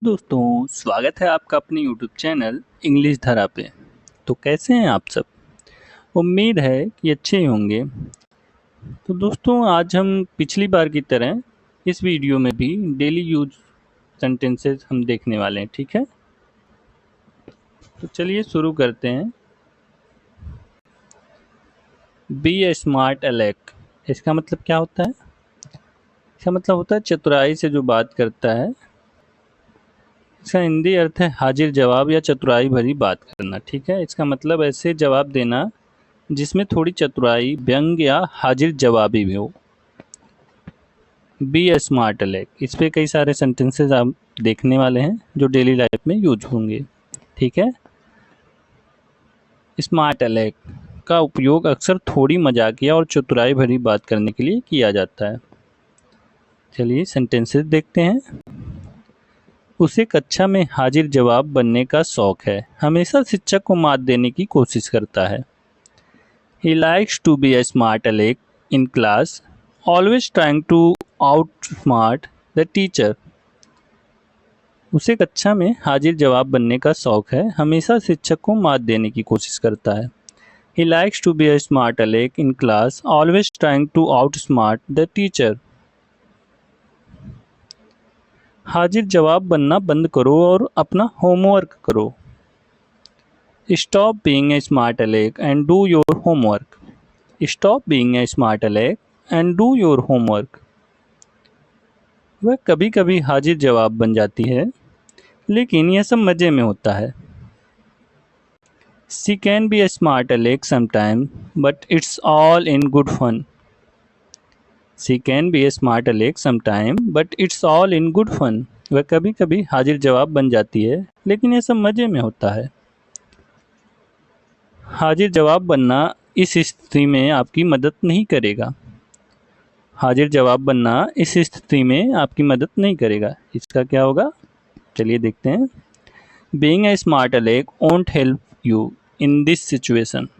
दोस्तों स्वागत है आपका अपने YouTube चैनल इंग्लिश धारा पे। तो कैसे हैं आप सब? उम्मीद है कि अच्छे ही होंगे। तो दोस्तों आज हम पिछली बार की तरह इस वीडियो में भी डेली यूज सेंटेंसेस हम देखने वाले हैं, ठीक है? तो चलिए शुरू करते हैं। बी ए स्मार्ट एलेक, इसका मतलब क्या होता है? इसका मतलब होता है चतुराई से जो बात करता है। इसका हिंदी अर्थ है हाजिर जवाब या चतुराई भरी बात करना, ठीक है? इसका मतलब ऐसे जवाब देना जिसमें थोड़ी चतुराई, व्यंग या हाजिर जवाबी भी हो। बी ए स्मार्ट एलेक, इस पे कई सारे सेंटेंसेस आप देखने वाले हैं जो डेली लाइफ में यूज होंगे, ठीक है? स्मार्ट एलेक का उपयोग अक्सर थोड़ी मजाकिया और चतुराई भरी बात करने के लिए किया जाता है। चलिए सेंटेंसेस देखते हैं। उसे कक्षा में हाजिर जवाब बनने का शौक है, हमेशा शिक्षक को मात देने की कोशिश करता है। He likes to be a smart aleck in class, always trying to outsmart the teacher. उसे कक्षा में हाजिर जवाब बनने का शौक है, हमेशा शिक्षक को मात देने की कोशिश करता है। He likes to be a smart aleck in class, always trying to outsmart the teacher. हाजिर जवाब बनना बंद करो और अपना होमवर्क करो। Stop being a smart aleck and do your homework. Stop being a smart aleck and do your homework. वह कभी कभी हाजिर जवाब बन जाती है, लेकिन यह सब मज़े में होता है। She can be a smart aleck sometime, but it's all in good fun. She can be a smart aleck sometime, but it's all in good fun. वह कभी कभी हाजिर जवाब बन जाती है, लेकिन यह सब मज़े में होता है। हाजिर जवाब बनना इस स्थिति में आपकी मदद नहीं करेगा। हाजिर जवाब बनना इस स्थिति में आपकी मदद नहीं करेगा। इसका क्या होगा? चलिए देखते हैं। Being a smart aleck won't help you in this situation.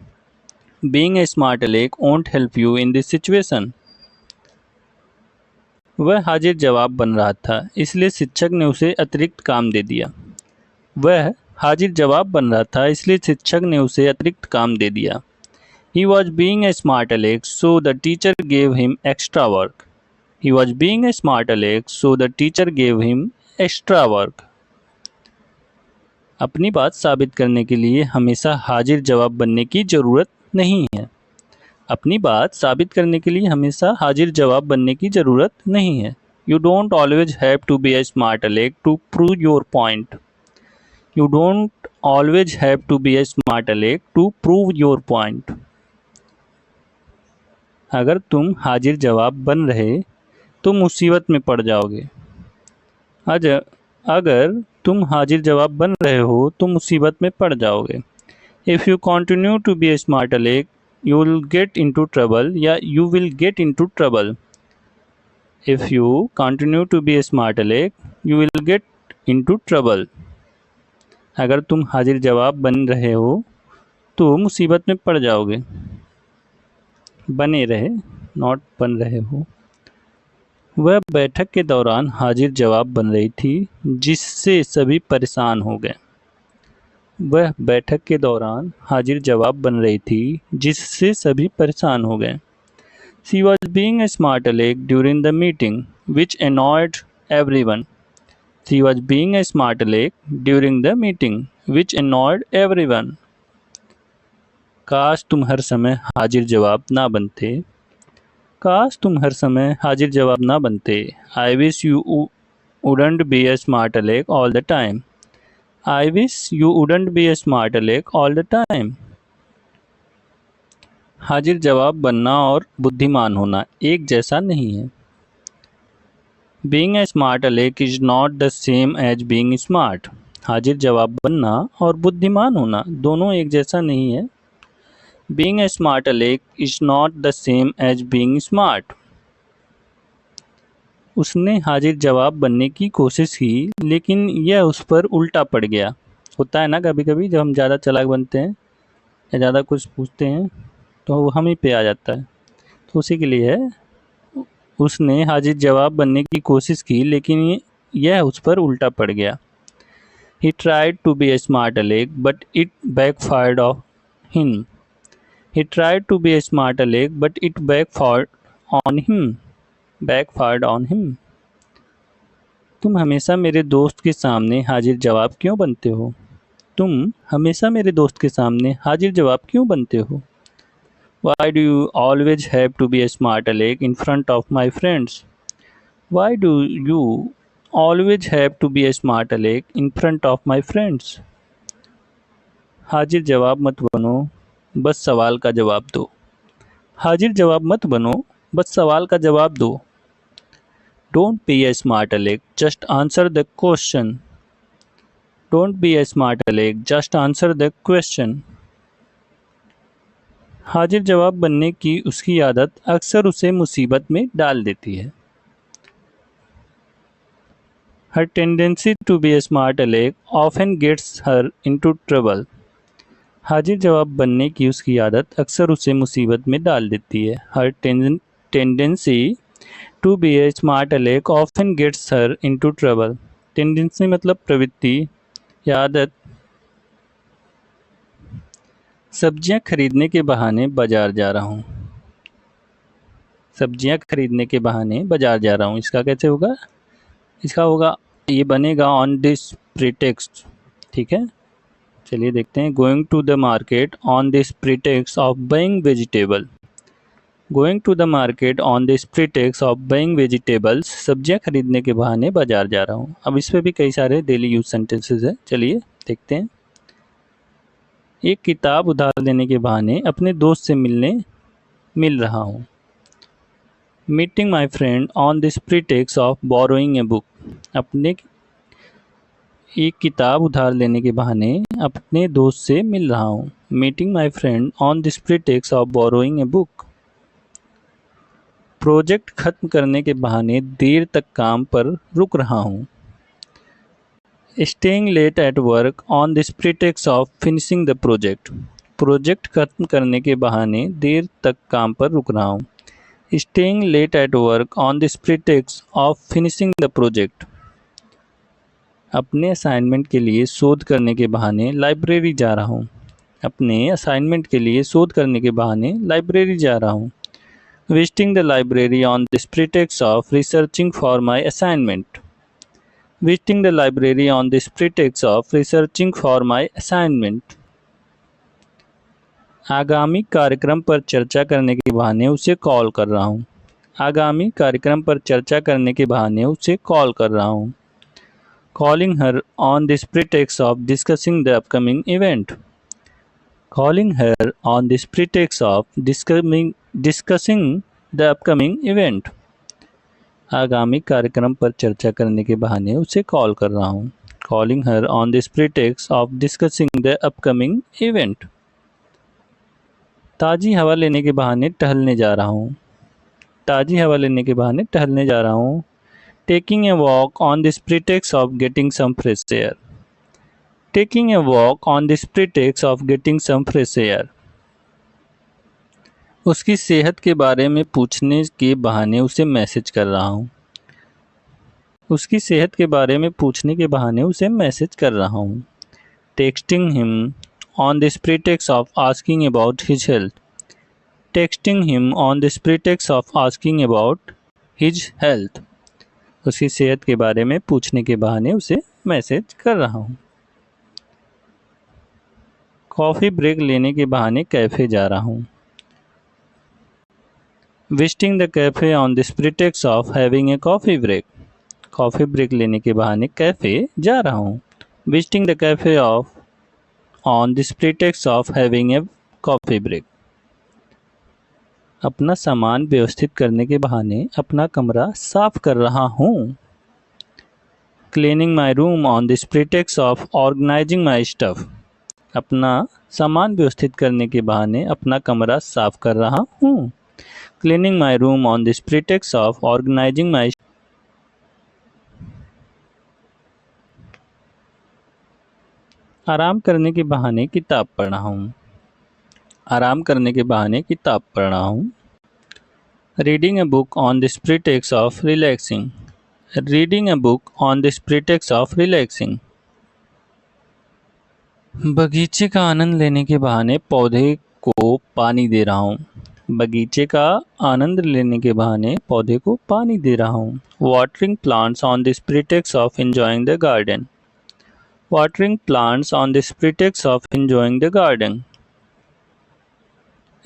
Being a smart aleck won't help you in this situation. वह हाजिर जवाब बन रहा था, इसलिए शिक्षक ने उसे अतिरिक्त काम दे दिया। वह हाजिर जवाब बन रहा था, इसलिए शिक्षक ने उसे अतिरिक्त काम दे दिया। He was being a smart aleck, so the teacher gave him extra work. He was being a smart aleck, so the teacher gave him extra work. अपनी बात साबित करने के लिए हमेशा हाजिर जवाब बनने की ज़रूरत नहीं है। अपनी बात साबित करने के लिए हमेशा हाजिर जवाब बनने की ज़रूरत नहीं है। You don't always have to be a smart aleck to prove your point. You don't always have to be a smart aleck to prove your point. अगर तुम हाजिर जवाब बन रहे तो मुसीबत में पड़ जाओगे। अगर तुम हाजिर जवाब बन रहे हो तो मुसीबत में पड़ जाओगे। If you continue to be a smart aleck, you will get into trouble या you will get into trouble. If you continue to be a smart aleck, you will get into trouble. अगर तुम हाजिर जवाब बन रहे हो तो मुसीबत में पड़ जाओगे। बने रहे, नॉट बन रहे हो। वह बैठक के दौरान हाजिर जवाब बन रही थी, जिससे सभी परेशान हो गए। वह बैठक के दौरान हाजिर जवाब बन रही थी, जिससे सभी परेशान हो गए। She was being a smart aleck during the meeting, which annoyed everyone. She was being a smart aleck during the meeting, which annoyed everyone. काश तुम हर समय हाजिर जवाब ना बनते। काश तुम हर समय हाजिर जवाब ना बनते। I wish you wouldn't be a smart aleck all the time. I wish you wouldn't be a smart aleck all the time. हाजिर जवाब बनना और बुद्धिमान होना एक जैसा नहीं है। Being a smart aleck is not the same as being smart. हाजिर जवाब बनना और बुद्धिमान होना दोनों एक जैसा नहीं है। Being a smart aleck is not the same as being smart. उसने हाजिर जवाब बनने की कोशिश की, लेकिन यह उस पर उल्टा पड़ गया। होता है ना कभी कभी जब हम ज़्यादा चालाक बनते हैं या ज़्यादा कुछ पूछते हैं तो वो हम ही पे आ जाता है। तो उसी के लिए है, उसने हाजिर जवाब बनने की कोशिश की, लेकिन यह उस पर उल्टा पड़ गया। He tried to be a smart aleck, but it backfired on him. He tried to be a smart aleck, but it backfired on him. Backfired on him. तुम हमेशा मेरे दोस्त के सामने हाजिर जवाब क्यों बनते हो? तुम हमेशा मेरे दोस्त के सामने हाजिर जवाब क्यों बनते हो? Why do you always have to be a smart aleck in front of my friends? Why do you always have to be a smart aleck in front of my friends? हाजिर जवाब मत बनो, बस सवाल का जवाब दो। हाजिर जवाब मत बनो, बस सवाल का जवाब दो। Don't be a smart aleck, just answer the question. Don't be a smart aleck, just answer the question. हाजिर जवाब बनने की उसकी आदत अक्सर उसे मुसीबत में डाल देती है। Her tendency to be a smart aleck often gets her into trouble. हाजिर जवाब बनने की उसकी आदत अक्सर उसे मुसीबत में डाल देती है। Her tendency to be a smart aleck often gets her into trouble. Tendency मतलब प्रवृत्ति या आदत। सब्जियां खरीदने के बहाने बाजार जा रहा हूँ। सब्जियां खरीदने के बहाने बाजार जा रहा हूँ, इसका कैसे होगा? इसका होगा, ये बनेगा ऑन दिस प्रीटेक्स्ट। ठीक है, चलिए देखते हैं। Going to the market on this pretext of buying vegetable. Going to the market on this pretext of buying vegetables. सब्जियां खरीदने के बहाने बाजार जा रहा हूँ। अब इस पे भी कई सारे डेली यूज सेंटेंसेस है, चलिए देखते हैं। एक किताब उधार लेने के बहाने अपने दोस्त से मिल रहा हूँ। Meeting my friend on this pretext of borrowing a book. एक किताब उधार लेने के बहाने अपने दोस्त से मिल रहा हूँ। Meeting my friend on this pretext of borrowing a book. Project खत्म करने के बहाने देर तक काम पर रुक रहा हूँ। Staying late at work on this pretext of finishing the project. Project खत्म करने के बहाने देर तक काम पर रुक रहा हूँ। Staying late at work on this pretext of finishing the project. अपने असाइनमेंट के लिए शोध करने के बहाने लाइब्रेरी जा रहा हूँ। अपने असाइनमेंट के लिए शोध करने के बहाने लाइब्रेरी जा रहा हूँ। Visiting the library on this pretext of researching for my assignment. Visiting the library on this pretext of researching for my assignment. आगामी कार्यक्रम पर चर्चा करने के बहाने उसे कॉल कर रहा हूँ। आगामी कार्यक्रम पर चर्चा करने के बहाने उसे कॉल कर रहा हूँ। Calling her on this pretext of discussing the upcoming event. Calling her on this pretext of discussing the upcoming event. आगामी कार्यक्रम पर चर्चा करने के बहाने उसे कॉल कर रहा हूँ। Calling her on this pretext of discussing the upcoming event. ताज़ी हवा लेने के बहाने टहलने जा रहा हूँ। ताज़ी हवा लेने के बहाने टहलने जा रहा हूँ। Taking a walk on this pretext of getting some fresh air. Taking a walk on this pretext of getting some fresh air. उसकी सेहत के बारे में पूछने के बहाने उसे मैसेज कर रहा हूँ। उसकी सेहत के बारे में पूछने के बहाने उसे मैसेज कर रहा हूँ। Texting him on this pretext of asking about his health. Texting him on this pretext of asking about his health. उसकी सेहत के बारे में पूछने के बहाने उसे मैसेज कर रहा हूँ। कॉफ़ी ब्रेक लेने के बहाने कैफ़े जा रहा हूँ। Visiting the cafe on this pretext of having a coffee break. Coffee break लेने के बहाने कैफ़े जा रहा हूँ। Visiting the cafe of on this pretext of having a coffee break. अपना सामान व्यवस्थित करने के बहाने अपना कमरा साफ कर रहा हूँ। Cleaning my room on this pretext of organising my stuff. अपना सामान व्यवस्थित करने के बहाने अपना कमरा साफ कर रहा हूँ। Cleaning my room on this pretext of organising my. आराम करने के बहाने किताब पढ़ रहा हूँ। आराम करने के बहाने किताब पढ़ रहा हूँ। Reading a book on this pretext of relaxing. Reading a book on this pretext of relaxing. बगीचे का आनंद लेने के बहाने पौधे को पानी दे रहा हूँ। बगीचे का आनंद लेने के बहाने पौधे को पानी दे रहा हूँ। Watering plants on this pretext of enjoying the garden. Watering plants on this pretext of enjoying the garden.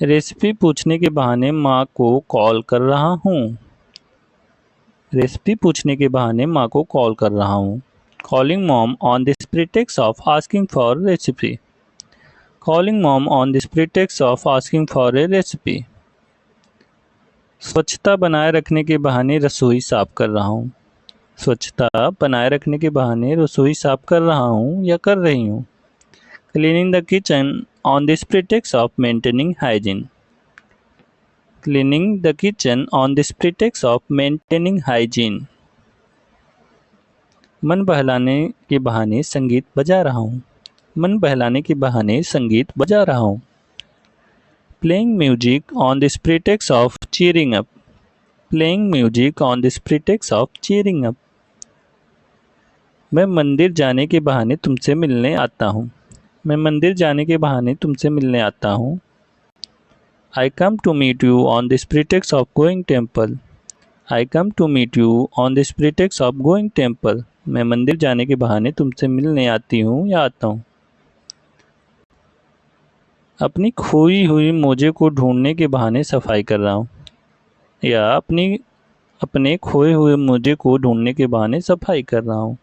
Recipe पूछने के बहाने माँ को कॉल कर रहा हूँ। रेसिपी पूछने के बहाने माँ को कॉल कर रहा हूँ। Calling mom on this pretext of asking for a recipe. Calling mom on this pretext of asking for a recipe. स्वच्छता बनाए रखने के बहाने रसोई साफ कर रहा हूँ। स्वच्छता बनाए रखने के बहाने रसोई साफ कर रहा हूँ या कर रही हूँ। Cleaning the kitchen on this pretext of maintaining hygiene. Cleaning the kitchen on this pretext of maintaining hygiene. मन बहलाने के बहाने संगीत बजा रहा हूँ। मन बहलाने के बहाने संगीत बजा रहा हूँ। Playing music on this pretext of cheering up. Playing music on this pretext of cheering up. मैं मंदिर जाने के बहाने तुमसे मिलने आता हूँ। मैं मंदिर जाने के बहाने तुमसे मिलने आता हूँ। I come to meet you on this pretext of going temple. I come to meet you on this pretext of going temple. मैं मंदिर जाने के बहाने तुमसे मिलने आती हूँ या आता हूँ। अपनी खोई हुई मोजे को ढूंढने के बहाने सफाई कर रहा हूँ या अपने खोए हुए मोजे को ढूंढने के बहाने सफाई कर रहा हूँ।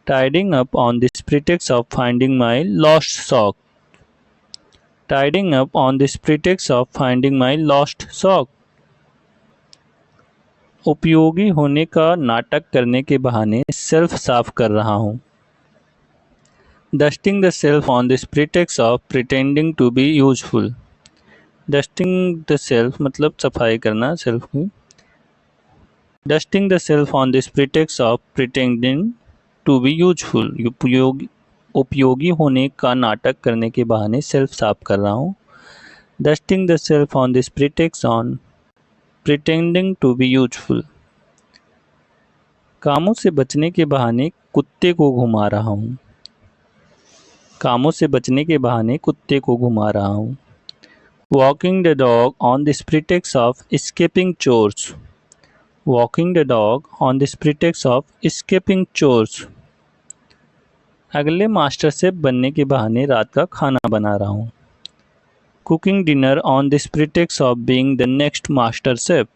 Tidying up on this pretext of finding my lost sock. Tidying up on this pretext of finding my lost sock. उपयोगी होने का नाटक करने के बहाने शेल्फ साफ कर रहा हूँ। Dusting the shelf on this pretext of pretending to be useful. Dusting the shelf मतलब सफाई करना शेल्फ की। Dusting the shelf on this pretext of pretending to be useful. उपयोगी होने का नाटक करने के बहाने शेल्फ साफ कर रहा हूँ। Dusting the shelf on this pretext on pretending to be useful. कामों से बचने के बहाने कुत्ते को घुमा रहा हूँ। कामों से बचने के बहाने कुत्ते को घुमा रहा हूँ। Walking the dog on this pretext of escaping chores. Walking the dog on this pretext of escaping chores. अगले मास्टर शेफ बनने के बहाने रात का खाना बना रहा हूँ। Cooking dinner on this pretext of being the next master chef.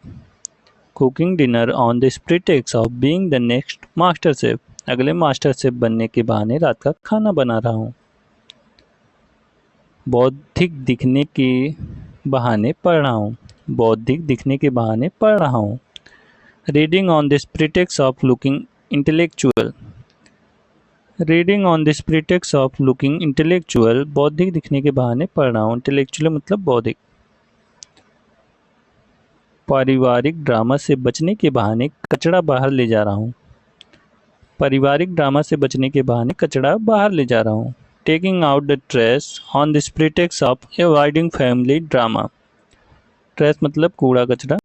Cooking dinner on this pretext of being the next master chef. अगले मास्टर शेफ बनने के बहाने रात का खाना बना रहा हूँ। बौद्धिक दिखने के बहाने पढ़ रहा हूँ। बौद्धिक दिखने के बहाने पढ़ रहा हूँ। Reading on this pretext of looking intellectual. Reading on this pretext of looking intellectual. बौद्धिक दिखने के बहाने पढ़ रहा हूँ। Intellectual मतलब बौद्धिक। पारिवारिक ड्रामा से बचने के बहाने कचरा बाहर ले जा रहा हूँ। पारिवारिक ड्रामा से बचने के बहाने कचरा बाहर ले जा रहा हूँ। Taking out the trash on this pretext of avoiding family drama. Trash मतलब कूड़ा कचरा।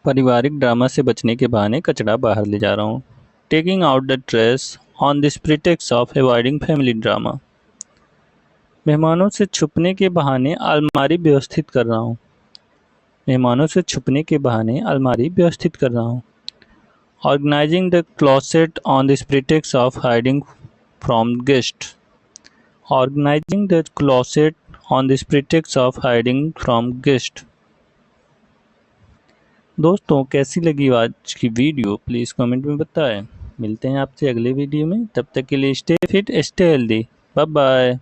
पारिवारिक ड्रामा से बचने के बहाने कचरा बाहर ले जा रहा हूँ। Taking out the trash on this pretext of avoiding family drama. मेहमानों से छुपने के बहाने अलमारी व्यवस्थित कर रहा हूँ। मेहमानों से छुपने के बहाने अलमारी व्यवस्थित कर रहा हूँ। Organizing the closet on this pretext of hiding from guests. Organizing the closet on this pretext of hiding from guests. दोस्तों कैसी लगी आज की वीडियो प्लीज़ कमेंट में बताएं। मिलते हैं आपसे अगले वीडियो में, तब तक के लिए stay fit stay healthy. Bye bye.